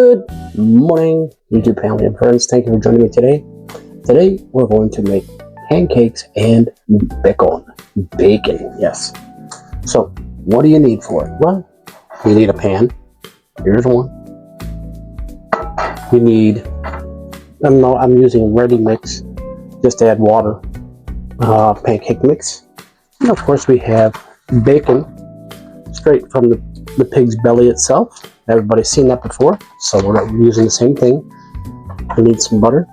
Good morning, YouTube family and friends. Thank you for joining me today. Today, we're going to make pancakes and bacon, yes. So, what do you need for it? Well, you need a pan. Here's one. You need, I'm using ready mix, just add water, pancake mix. And of course, we have bacon, straight from the pig's belly itself. Everybody's seen that before, so we're using the same thing. You need some butter.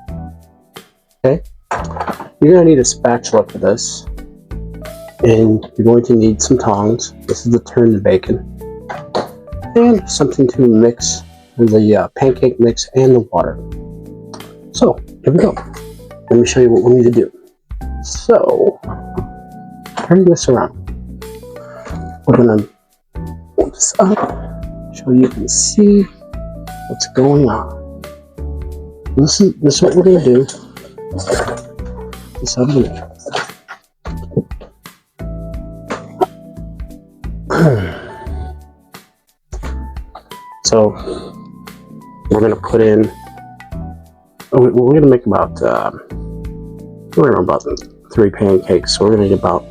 Okay, you're going to need a spatula for this, and you're going to need some tongs. This is the turned bacon, and something to mix the pancake mix and the water. So here we go. Let me show you what we need to do. So turn this around. We're going to pull this up so you can see what's going on. This is what we're going to do. This out of the So we're going to put in. We're going to make about 3 pancakes. So we're going to need about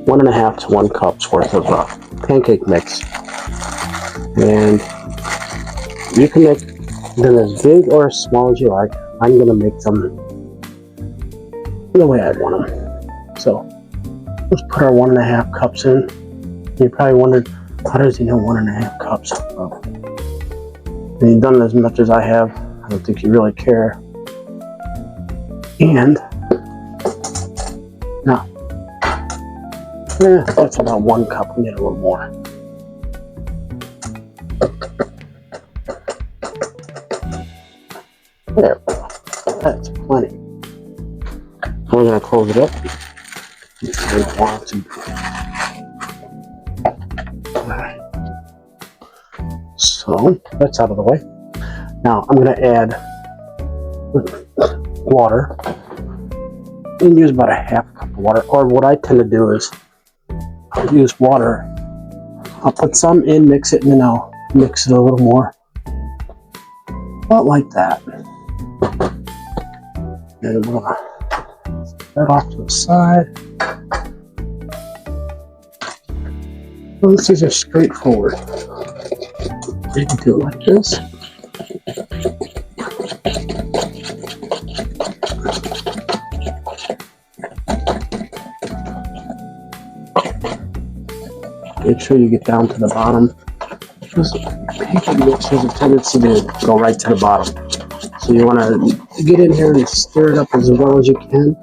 1.5 to 1 cups worth of pancake mix. And you can make them as big or as small as you like. I'm going to make them the way I want them. So let's put our 1.5 cups in. You probably wondered, how does he know 1.5 cups? Well, when you've done as much as I have, I don't think you really care. And now, that's about 1 cup. We need a little more. There we go. That's plenty. We're going to close it up. Alright. So that's out of the way. Now I'm going to add water and use about 1/2 cup of water. Or what I tend to do is I'll use water. I'll put some in, mix it, and then I'll mix it a little more. About like that. And we're going to set that off to the side. Well, this is just straightforward. You can do it like this. Make sure you get down to the bottom. Because pancake mix has a tendency to go right to the bottom. So you want to get in here and stir it up as well as you can.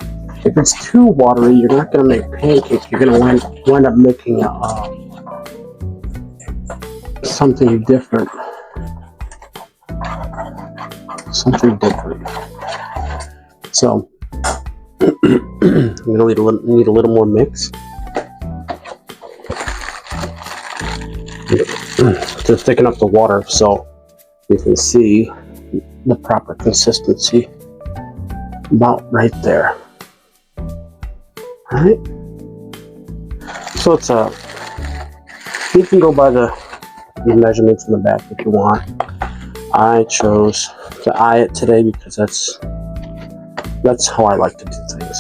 If it's too watery, you're not going to make pancakes. You're going to wind up making something different. So I'm going to need a little more mix to thicken up the water so you can see the proper consistency about right there. Alright, so it's you can go by the measurements in the back if you want. I chose to eye it today because that's how I like to do things.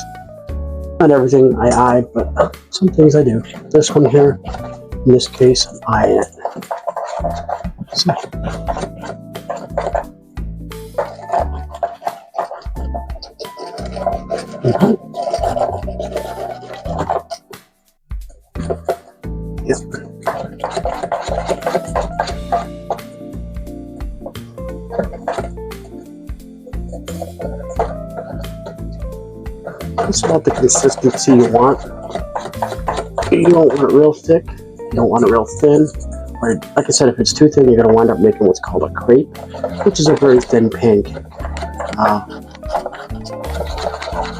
Not everything I eye, but some things I do. This one here, in this case, I'm eyeing it. So, yep. That's about the consistency you want. You don't want it real thick. You don't want it real thin. Or, like I said, if it's too thin, you're going to wind up making what's called a crepe, which is a very thin pancake.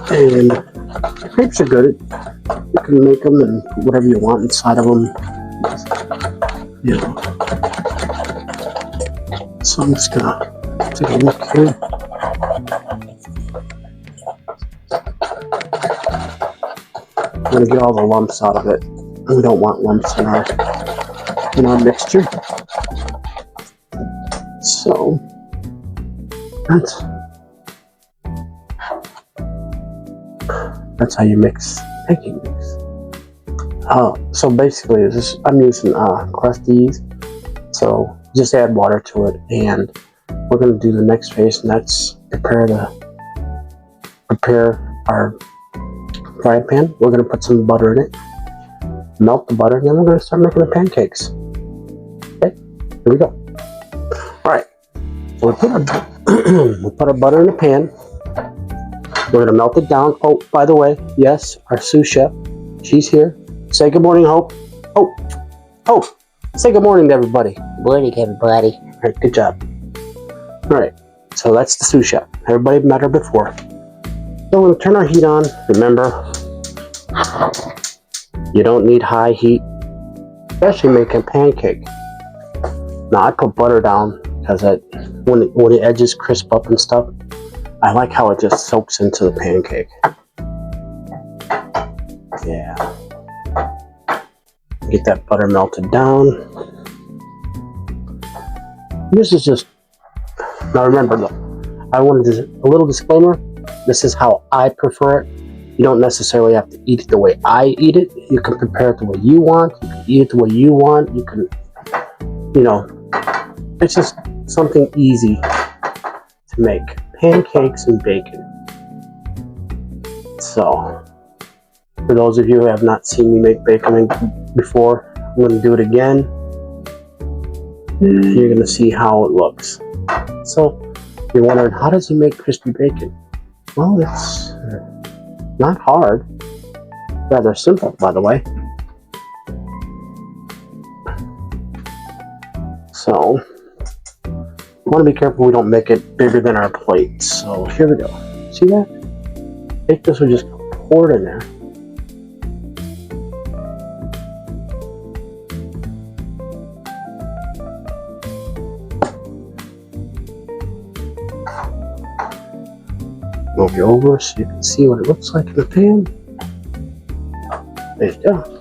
And crepes are good. You can make them and put whatever you want inside of them. Yeah. So I'm just gonna take a look here. I'm gonna get all the lumps out of it. We don't want lumps in our mixture. So That's how you mix pancake mix. So basically, I'm using crusty yeast. So just add water to it, and we're going to do the next phase, and that's prepare our frying pan. We're going to put some butter in it, melt the butter, and then we're going to start making the pancakes. Okay, here we go. All right, so we'll put our butter in the pan. We're going to melt it down. Oh, by the way, yes, our sous chef, she's here. Say good morning, Hope. Oh, say good morning to everybody. Good morning, everybody. All right, good job. All right, so that's the sous chef. Everybody met her before. So we're going to turn our heat on. Remember, you don't need high heat, especially making pancake. Now, I put butter down because when the edges crisp up and stuff, I like how it just soaks into the pancake. Yeah. Get that butter melted down. This is just, now remember, look, I wanted a little disclaimer. This is how I prefer it. You don't necessarily have to eat it the way I eat it. You can prepare it the way you want. You can eat it the way you want. You can, it's just something easy to make. Pancakes and bacon. So, for those of you who have not seen me make bacon before, I'm going to do it again. You're going to see how it looks. So, you're wondering, how does he make crispy bacon? Well, it's not hard. Rather simple, by the way. So, I want to be careful we don't make it bigger than our plate. So, here we go. See that? Take this, we just pour it in there. Move you over so you can see what it looks like in the pan. There you go.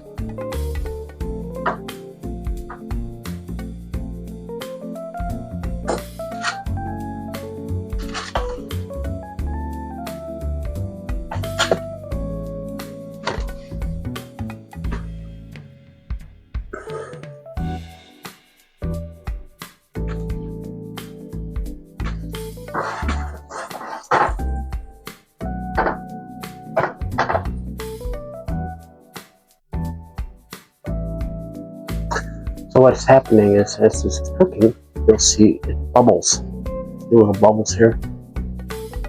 So what's happening is, as this is cooking, you'll see it bubbles. See little bubbles here.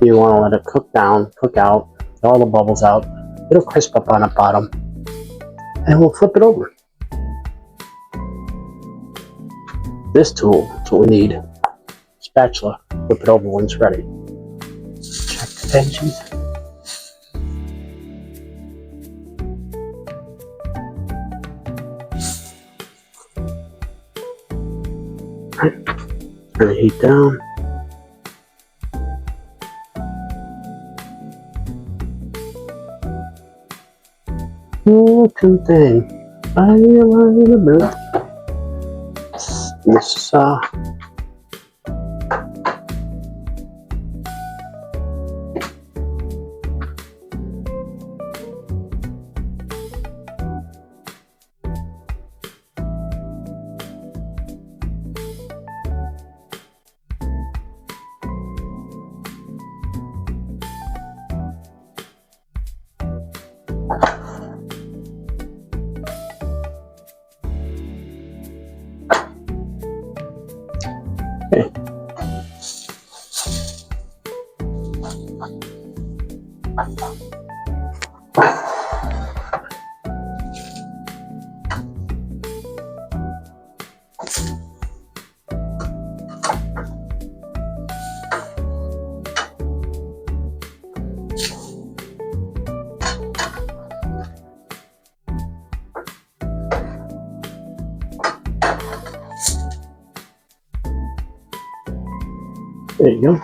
You want to let it cook out, get all the bubbles out. It'll crisp up on the bottom, and we'll flip it over. This tool is what we need. Spatula. Flip it over when it's ready. Check the edges. Turn the heat down. Two things. I like a bit. This okay. There you go.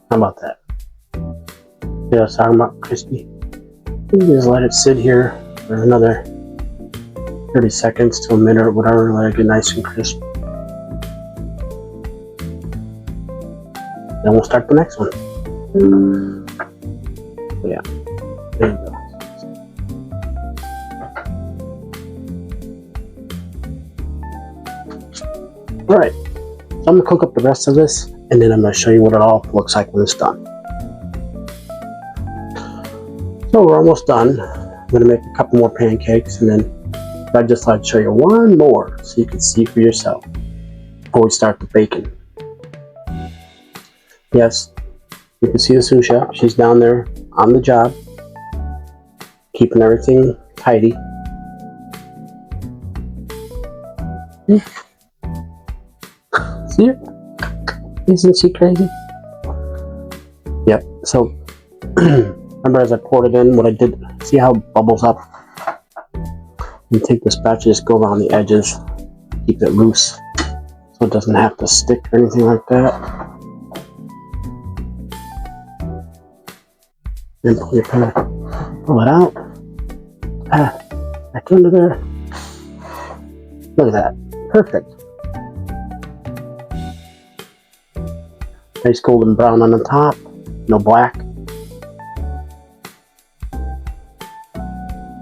How about that? Yeah, I was talking about crispy. You just let it sit here for another 30 seconds to a minute or whatever, let it get nice and crisp. Then we'll start the next one. Yeah, there you go. Alright, so I'm going to cook up the rest of this, and then I'm going to show you what it all looks like when it's done. So we're almost done. I'm going to make a couple more pancakes, and then I just thought I'd show you one more so you can see for yourself before we start the baking. Yes, you can see the sous chef. She's down there on the job, keeping everything tidy. See it? Isn't she crazy? Yep, so remember as I poured it in, what I did, see how it bubbles up? You take the spatula, just go around the edges, keep it loose so it doesn't have to stick or anything like that. Then pull it out. Back into there. Look at that. Perfect. Nice golden brown on the top, no black.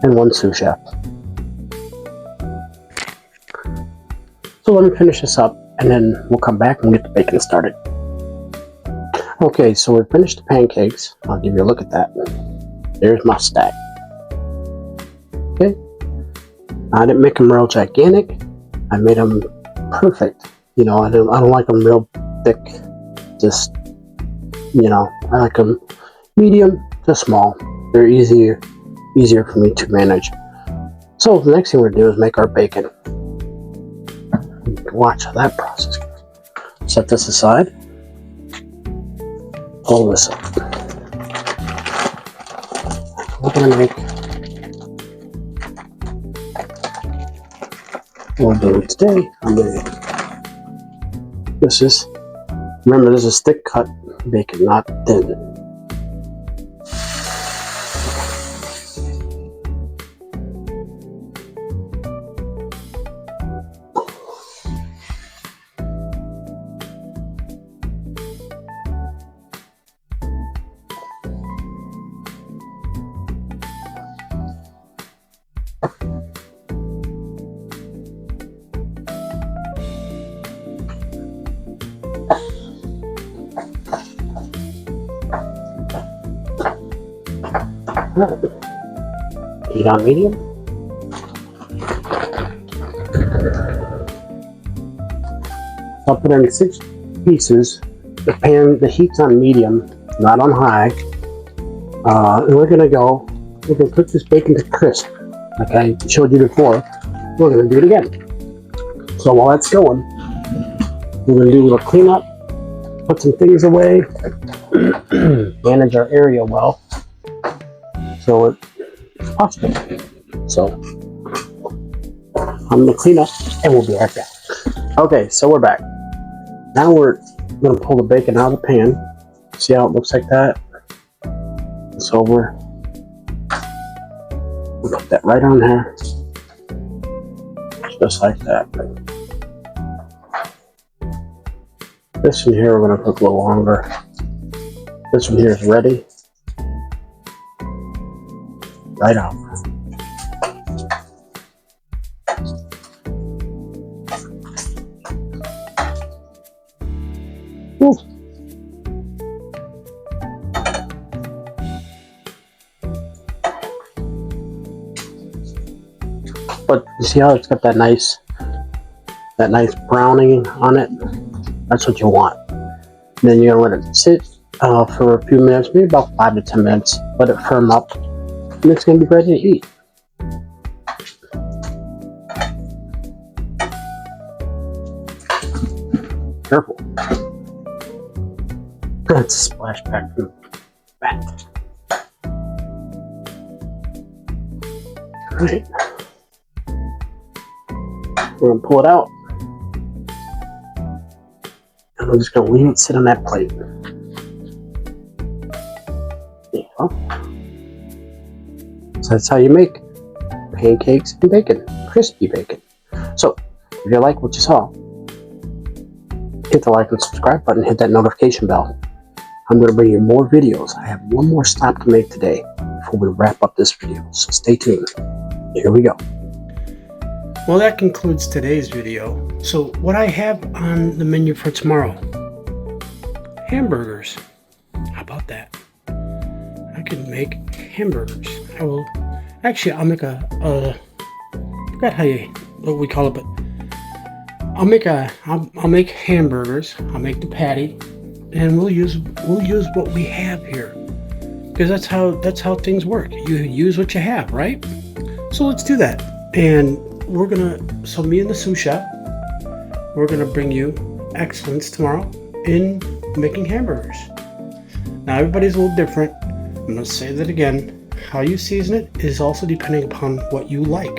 And one sous chef. So let me finish this up and then we'll come back and get the bacon started. Okay, so we finished the pancakes. I'll give you a look at that. There's my stack. Okay. I didn't make them real gigantic. I made them perfect. You know, I don't like them real thick. Just, you know, I like them medium to small. They're easier for me to manage. So the next thing we're gonna do is make our bacon. Watch how that process goes. Set this aside. Pull this up. We're gonna make. We'll do it today. This is. Remember, this is thick cut bacon, not thin. Heat on medium. I'll put in 6 pieces. The heat's on medium, not on high. And we're gonna cook this bacon to crisp. Like I showed you before, we're gonna do it again. So while that's going, we're gonna do a little cleanup, put some things away, manage our area well. So it's possible. So I'm gonna clean up and we'll be right back. Okay, so we're back. Now we're gonna pull the bacon out of the pan. See how it looks like that? So we'll put that right on there. Just like that. This one here we're gonna cook a little longer. This one here is ready. Right out. Ooh. But you see how it's got that nice browning on it? That's what you want. And then you're gonna let it sit for a few minutes, maybe about 5 to 10 minutes. Let it firm up. And it's going to be ready to eat. Careful. That's a splash back from the back. Alright. We're going to pull it out. And I'm just going to leave it sit on that plate. There you go. So that's how you make pancakes and bacon, crispy bacon. So if you like what you saw, hit the like and subscribe button, hit that notification bell. I'm going to bring you more videos. I have one more stop to make today before we wrap up this video, so stay tuned. Here we go. Well, that concludes today's video. So what I have on the menu for tomorrow, hamburgers. How about that? I can make hamburgers. I'll make I forgot what we call it, but I'll make hamburgers. I'll make the patty, and we'll use what we have here, because that's how things work. You use what you have, right? So let's do that. And so me and the sous chef, we're gonna bring you excellence tomorrow in making hamburgers. Now everybody's a little different. I'm gonna say that again. How you season it is also depending upon what you like.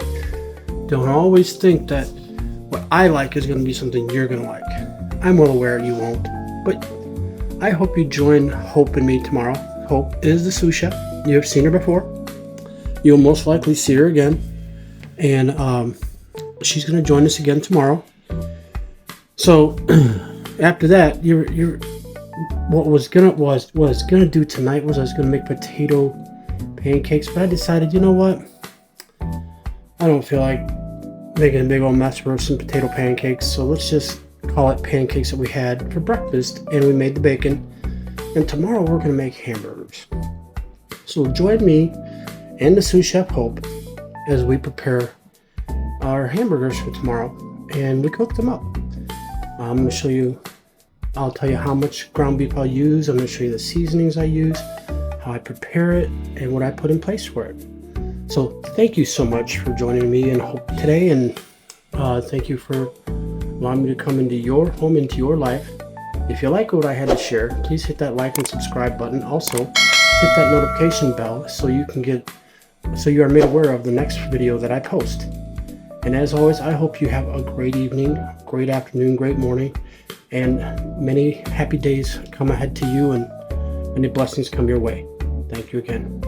Don't always think that what I like is gonna be something you're gonna like. I'm well aware you won't, but I hope you join Hope and me tomorrow. Hope is the sous chef. You have seen her before. You'll most likely see her again, and she's gonna join us again tomorrow. So after that, what I was gonna do tonight was I was gonna make potato pancakes, but I decided, you know what? I don't feel like making a big old mess for some potato pancakes, so let's just call it pancakes that we had for breakfast, and we made the bacon. And tomorrow we're gonna make hamburgers. So join me and the sous chef Hope as we prepare our hamburgers for tomorrow, and we cook them up. I'm gonna show you. I'll tell you how much ground beef I'll use. I'm going to show you the seasonings I use, how I prepare it, and what I put in place for it. So thank you so much for joining me and Hope today, and thank you for allowing me to come into your home, into your life. If you like what I had to share, please hit that like and subscribe button. Also, hit that notification bell so you are made aware of the next video that I post. And as always, I hope you have a great evening, great afternoon, great morning, and many happy days come ahead to you, and many blessings come your way. Thank you again.